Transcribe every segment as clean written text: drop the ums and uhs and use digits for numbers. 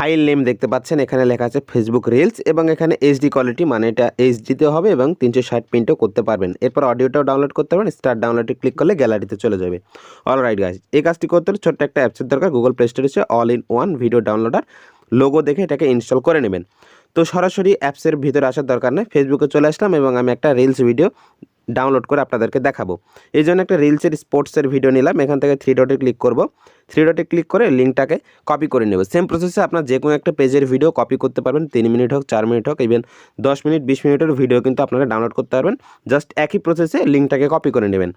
File name দেখতে পাচ্ছেন, এখানে লেখা আছে ফেসবুক রিলস এবং এখানে এইচডি কোয়ালিটি, মানে এটা এইচডিতে হবে এবং 360 প্রিন্টও করতে পারবেন। এরপর অডিওটাও ডাউনলোড করতে পারবেন। স্টার্ট ডাউনলোডে ক্লিক করলে গ্যালারিতে চলে যাবে। অলরাইট গাইস, এই কাজটি করতে হলে ছোট্ট একটা অ্যাপসের দরকার। গুগল প্লে স্টোরে এসে all in one video downloader logo দেখে এটাকে ইনস্টল করে নেবেন। তো সরাসরি অ্যাপসের ভিতরে আসার দরকার নেই, ফেসবুকে চলে আসলাম এবং আমি একটা রিলস ভিডিও ডাউনলোড করে আপনাদেরকে দেখাবো। এই জন্য একটা রিলসের স্পোর্টসের ভিডিও নিলাম। এখান থেকে 3 ডটে ক্লিক করব। 3 ডটে ক্লিক করে লিঙ্কটাকে কপি করে নেব। সেম প্রসেসে আপনার যে কোনো একটা পেজের ভিডিও কপি করতে পারবেন। 3 মিনিট হোক, 4 মিনিট হোক, ইভেন 10 মিনিট 20 মিনিটের ভিডিও কিন্তু আপনারা ডাউনলোড করতে পারবেন। জাস্ট একই প্রসেসে লিঙ্কটাকে কপি করে নেবেন।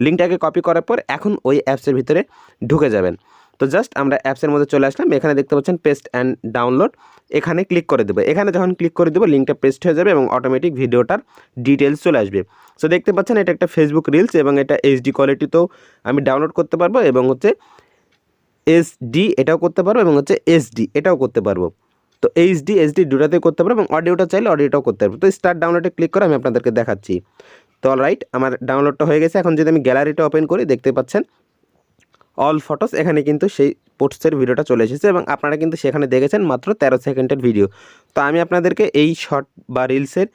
লিঙ্কটাকে কপি করার পর এখন ওই অ্যাপসের ভিতরে ঢুকে যাবেন। তো জাস্ট আমরা অ্যাপসের মধ্যে চলে আসলাম। এখানে দেখতে পাচ্ছেন পেস্ট অ্যান্ড ডাউনলোড, এখানে ক্লিক করে দেবো। এখানে যখন ক্লিক করে দেবো লিঙ্কটা পেস্ট হয়ে যাবে এবং অটোমেটিক ভিডিওটার ডিটেলস চলে আসবে। সো দেখতে পাচ্ছেন এটা একটা ফেসবুক রিলস এবং এটা এইচডি কোয়ালিটিতেও আমি ডাউনলোড করতে পারবো এবং হচ্ছে এসডি এটাও করতে পারবো এবং হচ্ছে এসডি এটাও করতে পারবো। তো এইচডি এসডি দুটাতেই করতে পারবো এবং অডিওটা চাইলে অডিওটাও করতে পারবো। তো স্টার্ট ডাউনলোডে ক্লিক করে আমি আপনাদেরকে দেখাচ্ছি। তো অলরাইট, আমার ডাউনলোডটা হয়ে গেছে। এখন যদি আমি গ্যালারিটা ওপেন করি দেখতে পাচ্ছেন অল ফটোস, এখানে কিন্তু সেই পোস্টের ভিডিওটা চলে এসেছে এবং আপনারা কিন্তু সেখানে দেখেছেন মাত্র 13 সেকেন্ডের ভিডিও। তো আমি আপনাদেরকে এই শর্ট বা রিলসের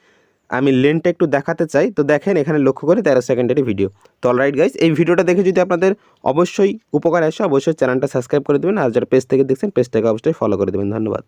আমি লেন্থটা একটু দেখাতে চাই। তো দেখেন এখানে লক্ষ্য করে 13 সেকেন্ডের ভিডিও। তো অলরাইট গাইস, এই ভিডিওটা দেখে যদি আপনাদের অবশ্যই উপকার আসে, অবশ্যই চ্যানেলটা সাবস্ক্রাইব করে দেবেন। আর যারা পেজ থেকে দেখছেন পেজটাকে অবশ্যই ফলো করে দেবেন। ধন্যবাদ।